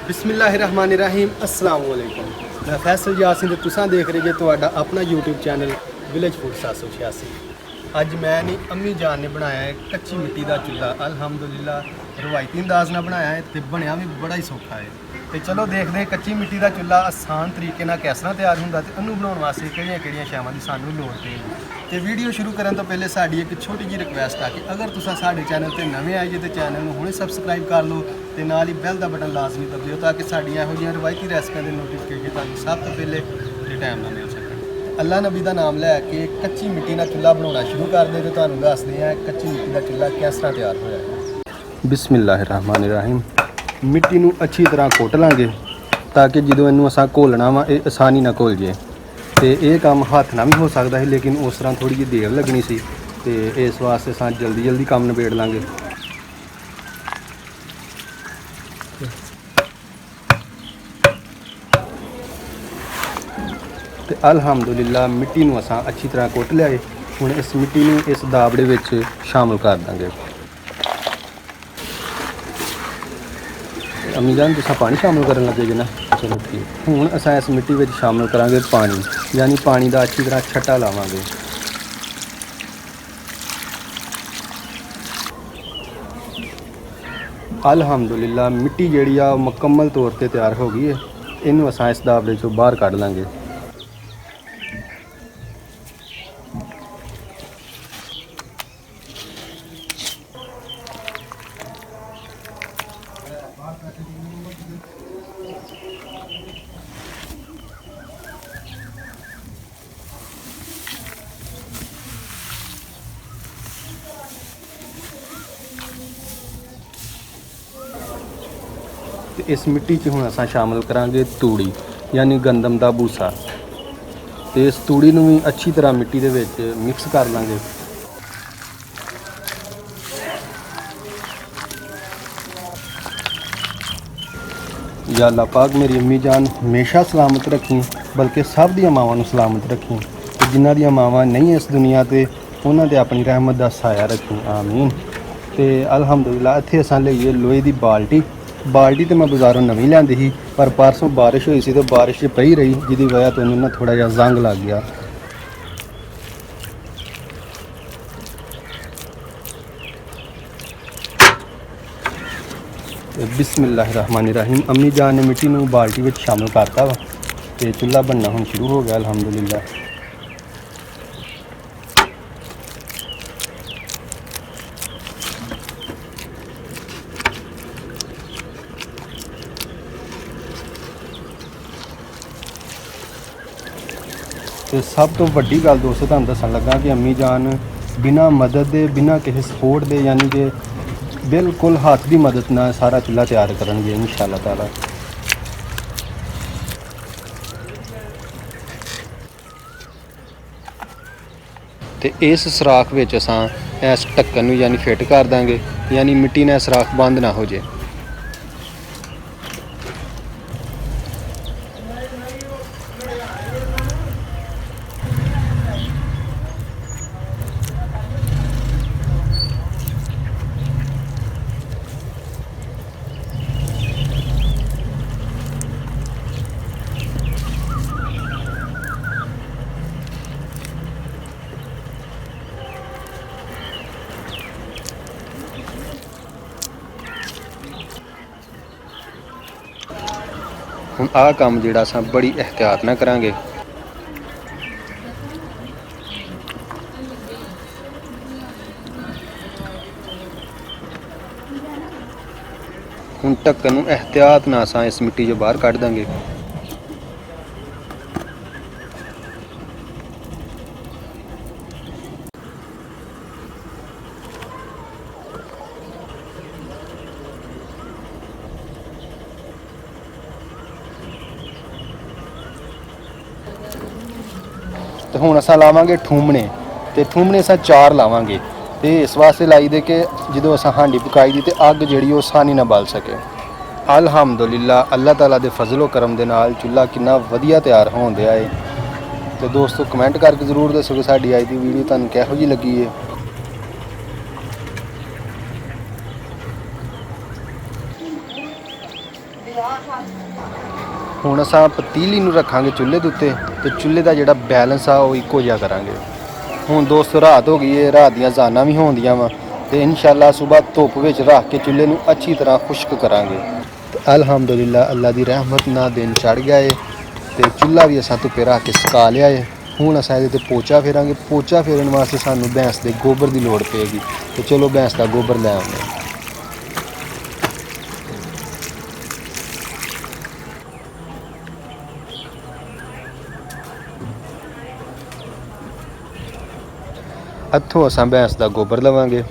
बिस्मिल्लाहिर्रहमानिर्रहीम अस्सलाम वालेकुम। मैं फैसल यासीन ते तुसां देख रहे जे तुहाडा अपना यूट्यूब चैनल विलेज फूड 786। अज मैं नहीं अम्मी जान ने बनाया है कच्ची मिट्टी का चूल्हा। अल्हम्दुलिल्लाह रवायती अंदाज नाल बनाया है तो बनया भी बड़ा ही सौखा है। तो चलो देखते हैं कच्ची मिट्टी का चूल्हा आसान तरीके नाल किस तरह तैयार होंदा ते इहनूं बनाउण वास्ते किहड़ियां शैवां दी सानूं लोड़ पेगी। तो वीडियो शुरू करन तो पहले साडी एक छोटी जी रिक्वेस्ट है कि अगर तुसां साडे चैनल ते नवे आए जे तो चैनल नूं हुणे सबसक्राइब कर लो ते नाल ही बैल दा बटन लाजमी दबाइओ ताकि साडीआं इहो जिहियां रवायती रेसिपियां दे नोटिफिकेशन तुहानूं सब तो पहले ते टाइम नाल मिल सकण। अल्लाह नबी का नाम लैके कच्ची मिट्टी का चूल्हा बनाना शुरू करते तो तुहानूं दसदे हैं कच्ची मिट्टी का चूल्हा किस तरह तैयार होया है। बिस्मिल्लाहिर्रहमानिर्रहीम। मिट्टी नूं अच्छी तरह कुट लांगे ताकि जो इनू असां घोलना वा ये आसानी ना घुल जाए। तो ये काम हथ ना भी हो सकता है लेकिन उस तरह थोड़ी जी देर लगनी सी ते इस वास्ते असां जल्दी जल्दी काम निबेड़ लांगे। तो अल्हम्दुलिल्लाह मिट्टी नूं असां अच्छी तरह कुट लिया। हुण इस मिट्टी नूं इस दाबड़े विच शामिल कर देंगे। अम्मी जान तुसां पानी शामिल करन लगे जे ना, चलो ठीक। हुण असां इस मिट्टी विच शामिल करांगे पानी, यानी पानी का अच्छी तरह छट्टा लावांगे। अल्हम्दुलिल्लाह मिट्टी जिहड़ी आ मुकम्मल तौर पर तैयार हो गई है। इनू असां इस दाबड़े चों बाहर कढ लांगे। इस मिट्टी च हुण असां शामिल करांगे तूड़ी यानी गंदम का भूसा। तो इस तूड़ी नूं भी अच्छी तरह मिट्टी दे विच मिक्स कर लांगे। या अल्लाह पाक मेरी अम्मी जान हमेशा सलामत रखी, बल्कि सब दियां मावां नूं सलामत रखी ते जिन्हां दियां मावां नहीं इस दुनिया ते उन्हां ते अपनी रहमत दा साया रखी, आमीन। तो अल्हम्दुलिल्लाह इत्थे असां लईए लोहे दी बाल्टी तो मैं बाज़ारों नवीं लिआंदी ही, पर परसों बारिश हुई सी तो बारिश पई रही जिहदी वजह तो उन्होंने थोड़ा जिहा जंग लग गया। बिस्मिल्लाहिर्रहमानिर्रहीम। अम्मी जान ने मिट्टी नूं बाल्टी विच शामिल करता वा ते चुल्हा बनना हुण शुरू हो गया अल्हम्दुलिल्लाह। तो सब तो वड्डी गल दोस्तों तुहानूं दस्सण लगा कि अम्मी जान बिना मदद दे बिना किसी सपोर्ट दे यानी कि बिल्कुल हाथ की मदद नाल सारा चूल्हा तैयार करनगे इंशाअल्लाह ताला। तो इस सराख विच असां इस ढक्कन नूं यानी फिट कर देंगे, यानी मिट्टी ने सराख बंद ना हो जाए। हुण आह काम जिहड़ा असां बड़ी एहतियात नाल करांगे। हुण ढक्कन नूं एहतियात नाल असां इस मिट्टी जो बाहर कढ देंगे। तो हुण असां लावांगे ठूमने, तो ठूमने असां 4 लावांगे। तो इस वास्ते लाई दे कि जो असां हांडी पकाई दी तो अग जिहड़ी ओह आसानी नाल बल सके। अल्हम्दुलिल्लाह अल्लाह ताला दे फजलो करम दे नाल चूल्हा कितना वधिया तैयार होण दिया है। तो दोस्तों कमेंट करके जरूर दस्सो कि साडी अज दी वीडियो तुहानूं किहो जी लगी है। ਹੁਣ ਅਸਾਂ ਪਤੀਲੀ ਨੂੰ ਰੱਖਾਂਗੇ ਚੁੱਲ੍ਹੇ ਦੇ ਉੱਤੇ ਤੇ ਚੁੱਲ੍ਹੇ ਦਾ ਜਿਹੜਾ ਬੈਲੈਂਸ ਆ ਉਹ ਇੱਕੋ ਜਿਹਾ ਕਰਾਂਗੇ। ਹੁਣ ਦੋਸਤੋ ਰਾਤ ਹੋ ਗਈ ਹੈ, ਰਾਤ ਦੀਆਂ ਅਜ਼ਾਨਾਂ ਵੀ ਹੋਣਦੀਆਂ ਵਾ ਤੇ ਇਨਸ਼ਾਅੱਲਾ ਸਵੇਰ ਧੁੱਪ ਵਿੱਚ ਰੱਖ ਕੇ ਚੁੱਲ੍ਹੇ ਨੂੰ ਅੱਛੀ ਤਰ੍ਹਾਂ ਖੁਸ਼ਕ ਕਰਾਂਗੇ। ਤੇ ਅਲਹਮਦੁਲਿਲਾ ਅੱਲਾ ਦੀ ਰਹਿਮਤ ਨਾਲ ਦਿਨ ਚੜ੍ਹ ਗਿਆ ਏ ਤੇ ਚੁੱਲ੍ਹਾ ਵੀ ਅਸਾਂ ਧੁੱਪੇ ਰੱਖ ਕੇ ਸੁਕਾ ਲਿਆ ਏ। ਹੁਣ ਅਸਾਂ ਇਹਦੇ 'ਤੇ ਪੋਚਾ ਫੇਰਾਂਗੇ। ਪੋਚਾ ਫੇਰਨ ਵਾਸਤੇ ਸਾਨੂੰ ਭੈਂਸ ਦੇ ਗੋਬਰ ਦੀ ਲੋੜ ਪਏਗੀ ਤੇ ਚਲੋ ਭੈਂਸ ਦਾ ਗੋਬਰ ਲੈ ਆਉਂਦੇ ਹਾਂ। ਇੱਥੋਂ ਅਸਾਂ ਭੈਂਸ ਦਾ ਗੋਬਰ ਲਵਾਂਗੇ।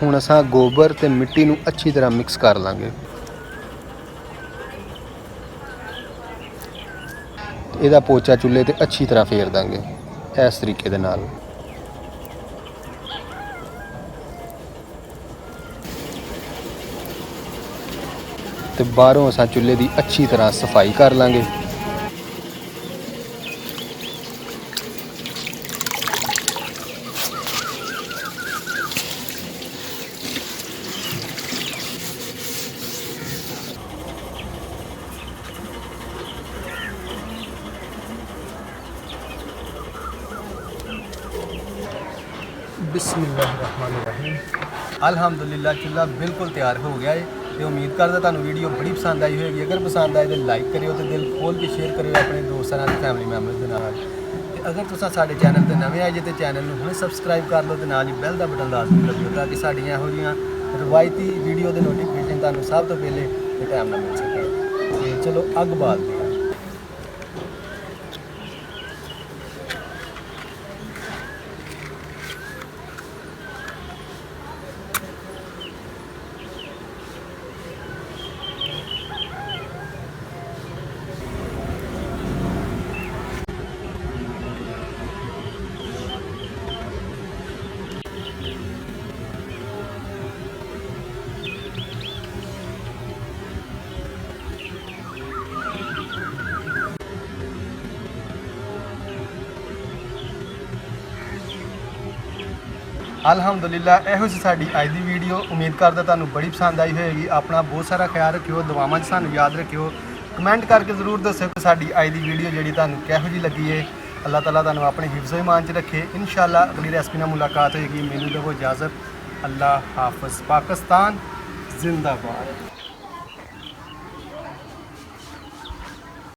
ਹੁਣ ਅਸਾਂ ਗੋਬਰ ਤੇ ਮਿੱਟੀ ਨੂੰ ਅੱਛੀ ਤਰ੍ਹਾਂ ਮਿਕਸ ਕਰ ਲਾਂਗੇ। ਇਹਦਾ ਪੋਚਾ ਚੁੱਲ੍ਹੇ ਤੇ ਅੱਛੀ ਤਰ੍ਹਾਂ ਫੇਰ ਦਾਂਗੇ ਇਸ ਤਰੀਕੇ ਦੇ ਨਾਲ। ਤੇ ਬਾਹਰੋਂ ਅਸਾਂ ਚੁੱਲ੍ਹੇ ਦੀ ਅੱਛੀ ਤਰ੍ਹਾਂ ਸਫਾਈ ਕਰ ਲਾਂਗੇ। ਬਿਸਮਿल्लाहिर्रहमानिर्रहीम। अल्हम्दुलिल्लाह चुल्हा बिल्कुल तैयार हो गया है तो उम्मीद करदा तुहानू वीडियो बड़ी पसंद आई होगी। अगर पसंद आए तो लाइक करियो तो दिल खोल के शेयर करियो अपने दोस्तों नाल फैमिली मैंबर्स दे नाल। ते अगर तुसां साडे चैनल ते नवे आए जे तो चैनल नू हुणे सबसक्राइब कर लो ते नाल ही बैल दा बटन लाजमी दबाइओ ताकि साडीआं इहो जिहियां रवायती वीडियो दे नोटिफिकेशन तुहानू सब तो पहले ते टाइम नाल मिल सके। ते चलो अग बालदे हां। ਅਲਹਮਦੁਲਿਲਾ ਇਹੋ ਸੀ ਸਾਡੀ ਅੱਜ ਦੀ ਵੀਡੀਓ। ਉਮੀਦ ਕਰਦਾ ਤੁਹਾਨੂੰ ਬੜੀ ਪਸੰਦ ਆਈ ਹੋਏਗੀ। ਆਪਣਾ ਬਹੁਤ ਸਾਰਾ ਖਿਆਲ ਰੱਖਿਓ, ਦੁਆਵਾਂ 'ਚ ਸਾਨੂੰ ਯਾਦ ਰੱਖਿਓ। ਕਮੈਂਟ ਕਰਕੇ ਜ਼ਰੂਰ ਦੱਸਿਓ ਕਿ ਸਾਡੀ ਅੱਜ ਦੀ ਵੀਡੀਓ ਜਿਹੜੀ ਤੁਹਾਨੂੰ ਕਿਹੋ ਜਿਹੀ ਲੱਗੀ ਹੈ। ਅੱਲਾਹ ਤਾਲਾ ਤੁਹਾਨੂੰ ਆਪਣੇ ਹਿਫਜ਼ੋ ਈਮਾਨ 'ਚ ਰੱਖੇ। ਇਨਸ਼ਾਅੱਲਾ ਅਗਲੀ ਰੈਸਪੀ ਨਾਲ ਮੁਲਾਕਾਤ ਹੋਏਗੀ। ਮੈਨੂੰ ਦਿਓ ਇਜਾਜ਼ਤ। ਅੱਲਾਹ ਹਾਫਿਜ਼। ਪਾਕਿਸਤਾਨ ਜ਼ਿੰਦਾਬਾਦ।